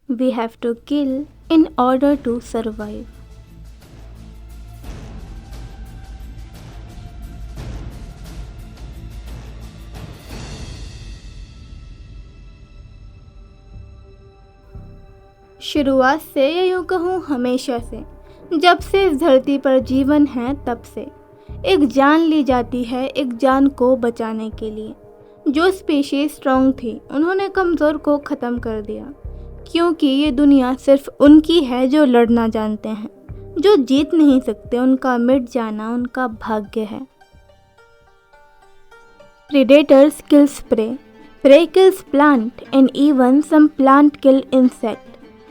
We have to kill in order to survive. शुरुआत से या यूँ कहूँ हमेशा से, जब से इस धरती पर जीवन है तब से एक जान ली जाती है एक जान को बचाने के लिए। जो स्पीशीज स्ट्रॉन्ग थी उन्होंने कमज़ोर को ख़त्म कर दिया, क्योंकि ये दुनिया सिर्फ उनकी है जो लड़ना जानते हैं। जो जीत नहीं सकते उनका मिट जाना उनका भाग्य है। Predators kills prey, prey kills plant, and even some plant kill insect.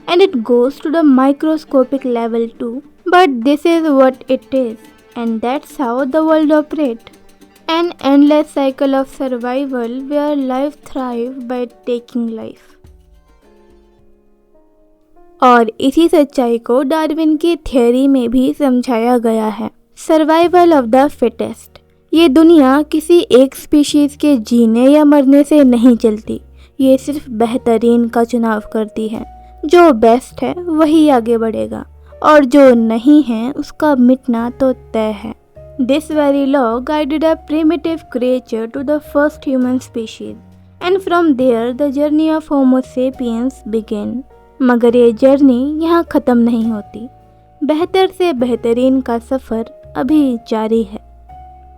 And it goes to the microscopic level too. But this is what it is, and that's how the world operates. An endless cycle of survival where life thrives by taking life. और इसी सच्चाई को Darwin की theory में भी समझाया गया है। Survival of the fittest. ये दुनिया किसी एक स्पीशीज के जीने या मरने से नहीं चलती, ये सिर्फ बेहतरीन का चुनाव करती है। जो बेस्ट है वही आगे बढ़ेगा और जो नहीं है उसका मिटना तो तय है। This very law guided a primitive creature to the first human species and from there the journey of homo sapiens begin. मगर ये जर्नी यहाँ ख़त्म नहीं होती। बेहतर से बेहतरीन का सफ़र अभी जारी है।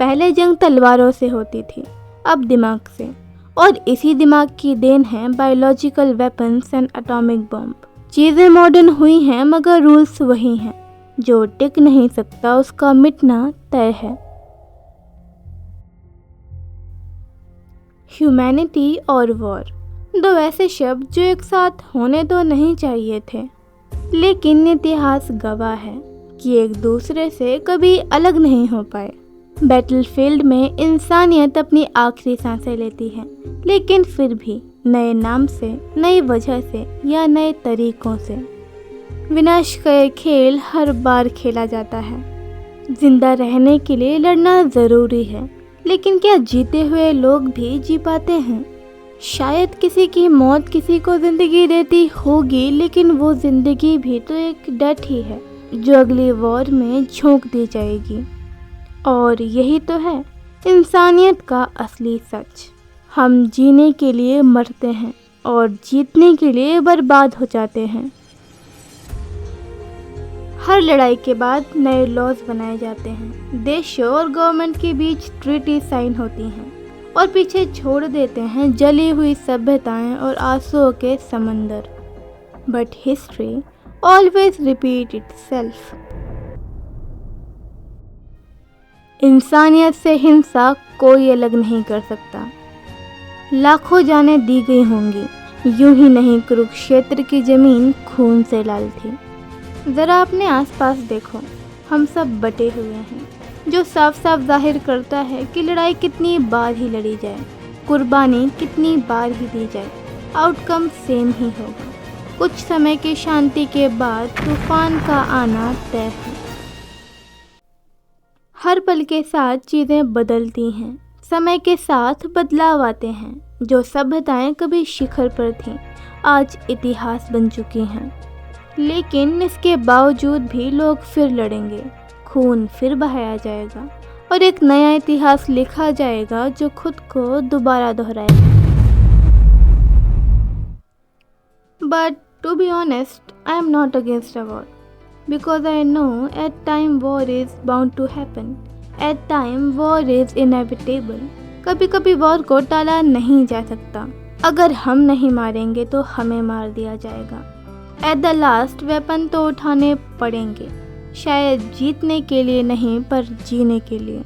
पहले जंग तलवारों से होती थी, अब दिमाग से, और इसी दिमाग की देन है biological weapons and atomic bomb. चीज़ें मॉडर्न हुई हैं मगर रूल्स वही हैं। जो टिक नहीं सकता उसका मिटना तय है। ह्यूमैनिटी और वॉर, दो ऐसे शब्द जो एक साथ होने तो नहीं चाहिए थे, लेकिन इतिहास गवाह है कि एक दूसरे से कभी अलग नहीं हो पाए। बैटलफील्ड में इंसानियत अपनी आखिरी सांसें लेती है, लेकिन फिर भी नए नाम से, नई वजह से या नए तरीकों से। विनाश का ये खेल हर बार खेला जाता है। जिंदा रहने के लिए लड़ना ज़रूरी है, लेकिन क्या जीते हुए लोग भी जी पाते हैं? शायद किसी की मौत किसी को ज़िंदगी देती होगी, लेकिन वो ज़िंदगी भी तो एक डेथ ही है जो अगली वॉर में झोंक दी जाएगी। और यही तो है इंसानियत का असली सच। हम जीने के लिए मरते हैं और जीतने के लिए बर्बाद हो जाते हैं। हर लड़ाई के बाद नए लॉज बनाए जाते हैं। देशों और गवर्नमेंट के बीच ट्रीटी साइन होती हैं और पीछे छोड़ देते हैं जली हुई सभ्यताएं और आंसुओं के समंदर। But history always repeat itself. इंसानियत से हिंसा कोई अलग नहीं कर सकता। लाखों जानें दी गई होंगी, यूं ही नहीं कुरुक्षेत्र की जमीन खून से लाल थी। ज़रा अपने आसपास देखो, हम सब बटे हुए हैं, जो साफ साफ जाहिर करता है कि लड़ाई कितनी बार ही लड़ी जाए, कुर्बानी कितनी बार ही दी जाए, आउटकम सेम ही होगा। कुछ समय की शांति के बाद तूफान का आना तय है। हर पल के साथ चीज़ें बदलती हैं, समय के साथ बदलाव आते हैं। जो सभ्यताएं कभी शिखर पर थीं, आज इतिहास बन चुकी हैं। लेकिन इसके बावजूद भी लोग फिर लड़ेंगे, खून फिर बहाया जाएगा और एक नया इतिहास लिखा जाएगा जो खुद को दोबारा दोहराएगा। But to be honest, I am not against a war, because I know at time war is bound to happen. At time war is inevitable. कभी कभी वॉर को टाला नहीं जा सकता। अगर हम नहीं मारेंगे तो हमें मार दिया जाएगा। एट द लास्ट वेपन तो उठाने पड़ेंगे, शायद जीतने के लिए नहीं पर जीने के लिए।